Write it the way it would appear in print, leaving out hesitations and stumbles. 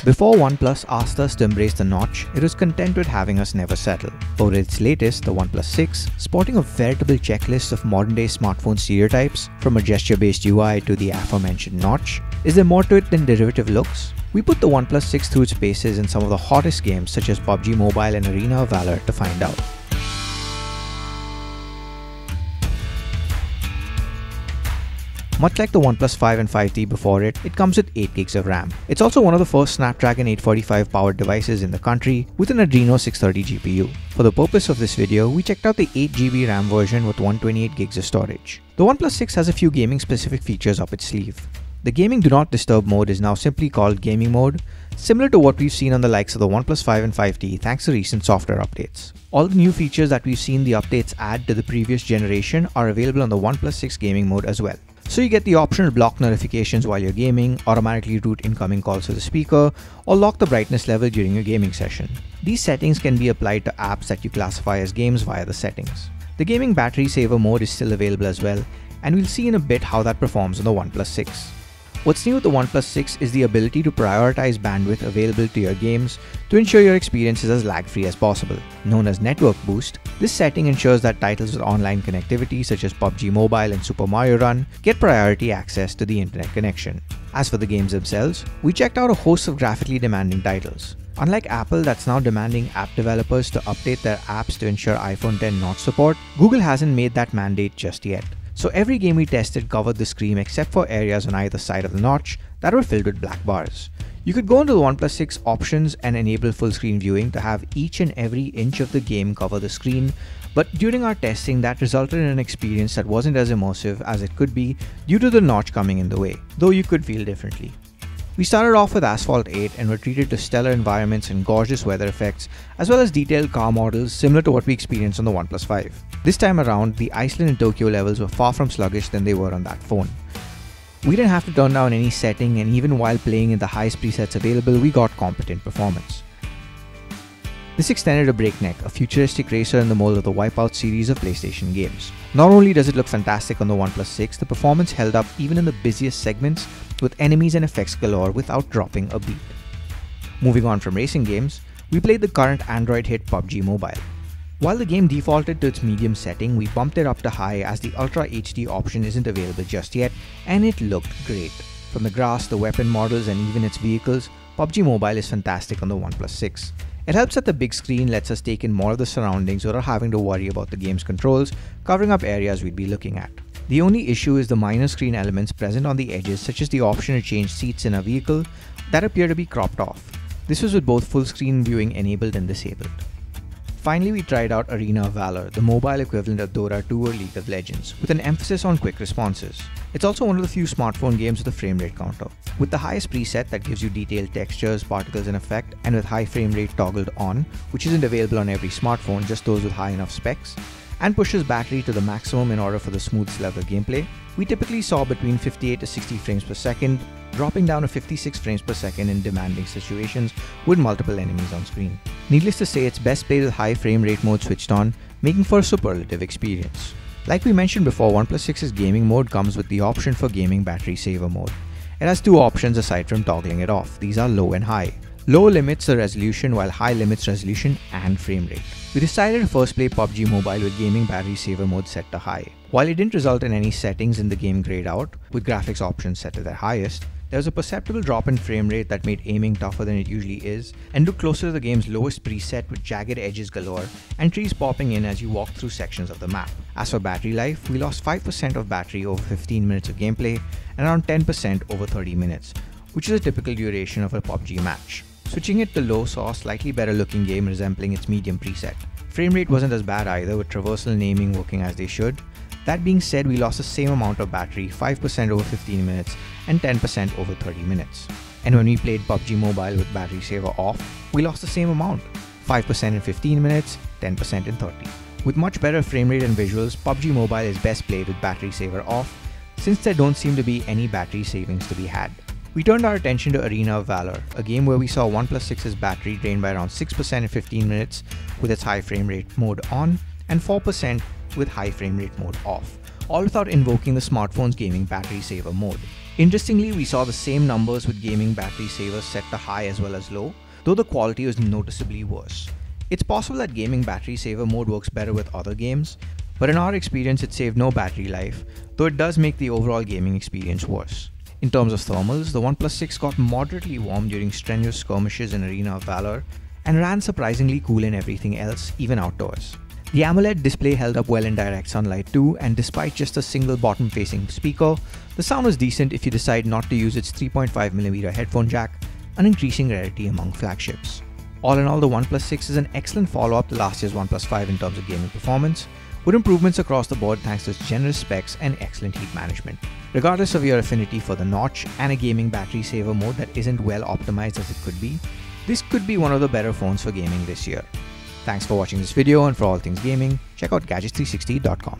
Before OnePlus asked us to embrace the notch, it was content with having us never settle. Over its latest, the OnePlus 6, sporting a veritable checklist of modern-day smartphone stereotypes, from a gesture-based UI to the aforementioned notch, is there more to it than derivative looks? We put the OnePlus 6 through its paces in some of the hottest games such as PUBG Mobile and Arena of Valor to find out. Much like the OnePlus 5 and 5T before it, it comes with 8 gigs of RAM. It's also one of the first Snapdragon 845 powered devices in the country with an Adreno 630 GPU. For the purpose of this video, we checked out the 8GB RAM version with 128 gigs of storage. The OnePlus 6 has a few gaming specific features up its sleeve. The Gaming Do Not Disturb mode is now simply called Gaming Mode, similar to what we've seen on the likes of the OnePlus 5 and 5T thanks to recent software updates. All the new features that we've seen the updates add to the previous generation are available on the OnePlus 6 Gaming Mode as well. So you get the optional block notifications while you're gaming, automatically route incoming calls to the speaker, or lock the brightness level during your gaming session. These settings can be applied to apps that you classify as games via the settings. The Gaming Battery Saver mode is still available as well, and we'll see in a bit how that performs on the OnePlus 6. What's new with the OnePlus 6 is the ability to prioritize bandwidth available to your games to ensure your experience is as lag-free as possible. Known as Network Boost, this setting ensures that titles with online connectivity such as PUBG Mobile and Super Mario Run get priority access to the internet connection. As for the games themselves, we checked out a host of graphically demanding titles. Unlike Apple that's now demanding app developers to update their apps to ensure iPhone X notch support, Google hasn't made that mandate just yet. So every game we tested covered the screen except for areas on either side of the notch that were filled with black bars. You could go into the OnePlus 6 options and enable full screen viewing to have each and every inch of the game cover the screen, but during our testing that resulted in an experience that wasn't as immersive as it could be due to the notch coming in the way, though you could feel differently. We started off with ASPHALT 8 and were treated to stellar environments and gorgeous weather effects, as well as detailed car models similar to what we experienced on the OnePlus 5. This time around, the Iceland and Tokyo levels were far from sluggish than they were on that phone. We didn't have to turn down any setting, and even while playing in the highest presets available, we got competent performance. This extended to BREAKNECK, a futuristic racer in the mold of the Wipeout series of PlayStation games. Not only does it look fantastic on the OnePlus 6, the performance held up even in the busiest segments with enemies and effects galore without dropping a beat. Moving on from racing games, we played the current Android hit PUBG Mobile. While the game defaulted to its medium setting, we bumped it up to high as the Ultra HD option isn't available just yet, and it looked great. From the grass, the weapon models, and even its vehicles, PUBG Mobile is fantastic on the OnePlus 6. It helps that the big screen lets us take in more of the surroundings without having to worry about the game's controls covering up areas we'd be looking at. The only issue is the minor screen elements present on the edges, such as the option to change seats in a vehicle, that appear to be cropped off. This was with both full screen viewing enabled and disabled. Finally, we tried out Arena of Valor, the mobile equivalent of Dota 2 or League of Legends, with an emphasis on quick responses. It's also one of the few smartphone games with a frame rate counter. With the highest preset that gives you detailed textures, particles and effect, and with high frame rate toggled on, which isn't available on every smartphone, just those with high enough specs, and pushes battery to the maximum in order for the smoothest level of gameplay, we typically saw between 58 to 60 frames per second, dropping down to 56 frames per second in demanding situations with multiple enemies on screen. Needless to say, it's best played with high frame rate mode switched on, making for a superlative experience. Like we mentioned before, OnePlus 6's gaming mode comes with the option for Gaming Battery Saver mode. It has two options aside from toggling it off. These are low and high. Low limits the resolution while high limits resolution and frame rate. We decided to first play PUBG Mobile with Gaming Battery Saver mode set to high. While it didn't result in any settings in the game grayed out, with graphics options set to their highest, there was a perceptible drop in frame rate that made aiming tougher than it usually is, and looked closer to the game's lowest preset with jagged edges galore and trees popping in as you walk through sections of the map. As for battery life, we lost 5% of battery over 15 minutes of gameplay and around 10% over 30 minutes, which is a typical duration of a PUBG match. Switching it to low saw a slightly better looking game resembling its medium preset. Frame rate wasn't as bad either, with traversal and aiming working as they should. That being said, we lost the same amount of battery, 5% over 15 minutes and 10% over 30 minutes. And when we played PUBG Mobile with battery saver off, we lost the same amount, 5% in 15 minutes, 10% in 30. With much better frame rate and visuals, PUBG Mobile is best played with battery saver off, since there don't seem to be any battery savings to be had. We turned our attention to Arena of Valor, a game where we saw OnePlus 6's battery drain by around 6% in 15 minutes with its high frame rate mode on, and 4% with high frame rate mode off, all without invoking the smartphone's Gaming Battery Saver mode. Interestingly, we saw the same numbers with gaming battery savers set to high as well as low, though the quality was noticeably worse. It's possible that gaming battery saver mode works better with other games, but in our experience it saved no battery life, though it does make the overall gaming experience worse. In terms of thermals, the OnePlus 6 got moderately warm during strenuous skirmishes in Arena of Valor, and ran surprisingly cool in everything else, even outdoors. The AMOLED display held up well in direct sunlight too, and despite just a single bottom-facing speaker, the sound was decent if you decide not to use its 3.5mm headphone jack, an increasing rarity among flagships. All in all, the OnePlus 6 is an excellent follow-up to last year's OnePlus 5 in terms of gaming performance, with improvements across the board thanks to its generous specs and excellent heat management. Regardless of your affinity for the notch and a gaming battery saver mode that isn't well optimized as it could be, this could be one of the better phones for gaming this year. Thanks for watching this video, and for all things gaming, check out gadgets360.com.